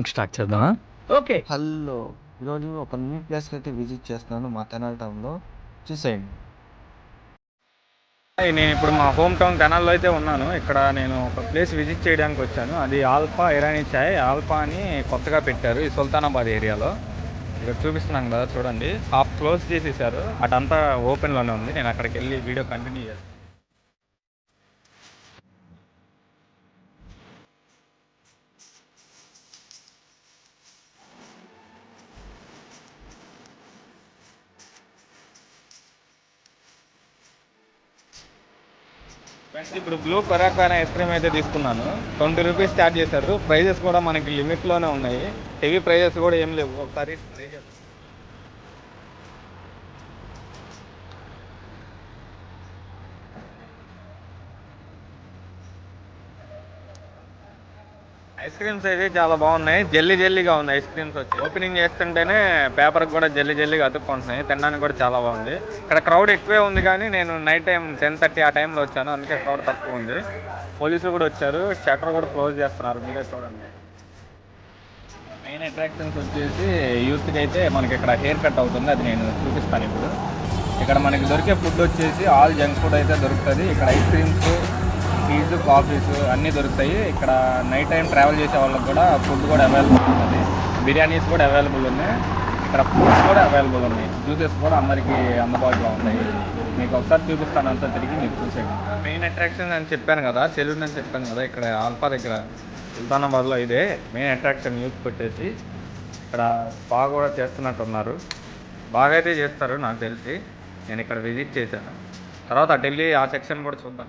Start చేద్దామా? Okay. Hello! ఈరోజు ఒక న్యూ ప్లేస్‌కి అయితే విజిట్ చేస్తున్నాను మా తెనాలి టౌన్‌లో. చూసేయండి. నేను ఇప్పుడు మా హోమ్ టౌన్ తెనాల్లో అయితే ఉన్నాను. ఇక్కడ నేను ఒక ప్లేస్ విజిట్ చేయడానికి వచ్చాను. అది ఆల్ఫా ఇరానీ చాయ్. ఆల్ఫా అని కొత్తగా పెట్టారు ఈ సుల్తానాబాద్ ఏరియాలో. ఇక్కడ చూపిస్తున్నాను కదా చూడండి. షాప్ క్లోజ్ చేసేసారు. అటంతా ఓపెన్లోనే ఉంది. నేను అక్కడికి వెళ్ళి వీడియో కంటిన్యూ చేస్తాను. ఫ్రెండ్స్ ఇప్పుడు బ్లూ పరాకాన్ ఐస్ క్రీమ్ అయితే తీసుకున్నాను. 20 రూపీస్ స్టార్ట్ చేశారు. ప్రైజెస్ కూడా మనకి లిమిట్లోనే ఉన్నాయి. హెవీ ప్రైజెస్ కూడా ఏం లేవు. ఒకసారి ట్రై చేస్తాను. ఐస్ క్రీమ్స్ అయితే చాలా బాగున్నాయి. జెల్లీగా ఉంది ఐస్ క్రీమ్స్ వచ్చి. ఓపెనింగ్ చేస్తుంటేనే పేపర్కి కూడా జెల్లీగా అతుక్కుంటున్నాయి. తినడానికి కూడా చాలా బాగుంది. ఇక్కడ క్రౌడ్ ఎక్కువే ఉంది కానీ నేను నైట్ టైం 10:30 ఆ టైంలో వచ్చాను. అందుకే క్రౌడ్ తక్కువ ఉంది. పోలీసులు కూడా వచ్చారు. షట్టర్ కూడా క్లోజ్ చేస్తున్నారు. మీరే చూడండి. మెయిన్ అట్రాక్షన్స్ వచ్చేసి యూత్కి అయితే మనకి ఇక్కడ హెయిర్ కట్ అవుతుంది. అది నేను చూపిస్తాను ఇప్పుడు. ఇక్కడ మనకి దొరికే ఫుడ్ వచ్చేసి ఆల్ జంక్ ఫుడ్ అయితే దొరుకుతుంది. ఇక్కడ ఐస్ క్రీమ్స్, టీస్, కాఫీస్ అన్నీ దొరుకుతాయి. ఇక్కడ నైట్ టైం ట్రావెల్ చేసే వాళ్ళకి కూడా ఫుడ్ కూడా అవైలబుల్ ఉంటుంది. బిర్యానీస్ కూడా అవైలబుల్ ఉన్నాయి. ఇక్కడ ఫ్రూట్స్ కూడా అవైలబుల్ ఉన్నాయి. జ్యూసెస్ కూడా అందరికీ అందుబాటులో ఉన్నాయి. మీకు ఒకసారి చూపిస్తాను అంతా తిరిగి మీకు చూసేయండి. మెయిన్ అట్రాక్షన్ అని చెప్పాను కదా, సెలూన్ అని చెప్పాను కదా, ఇక్కడ ఆల్ఫా దగ్గర సుల్తానాబాద్లో ఇదే మెయిన్ అట్రాక్షన్. యూత్ పెట్టేసి ఇక్కడ బాగా కూడా చేస్తున్నట్టున్నారు. బాగా అయితే చేస్తారు నాకు తెలిసి. నేను ఇక్కడ విజిట్ చేశాను. తర్వాత ఢిల్లీ ఆ సెక్షన్ కూడా చూద్దాం.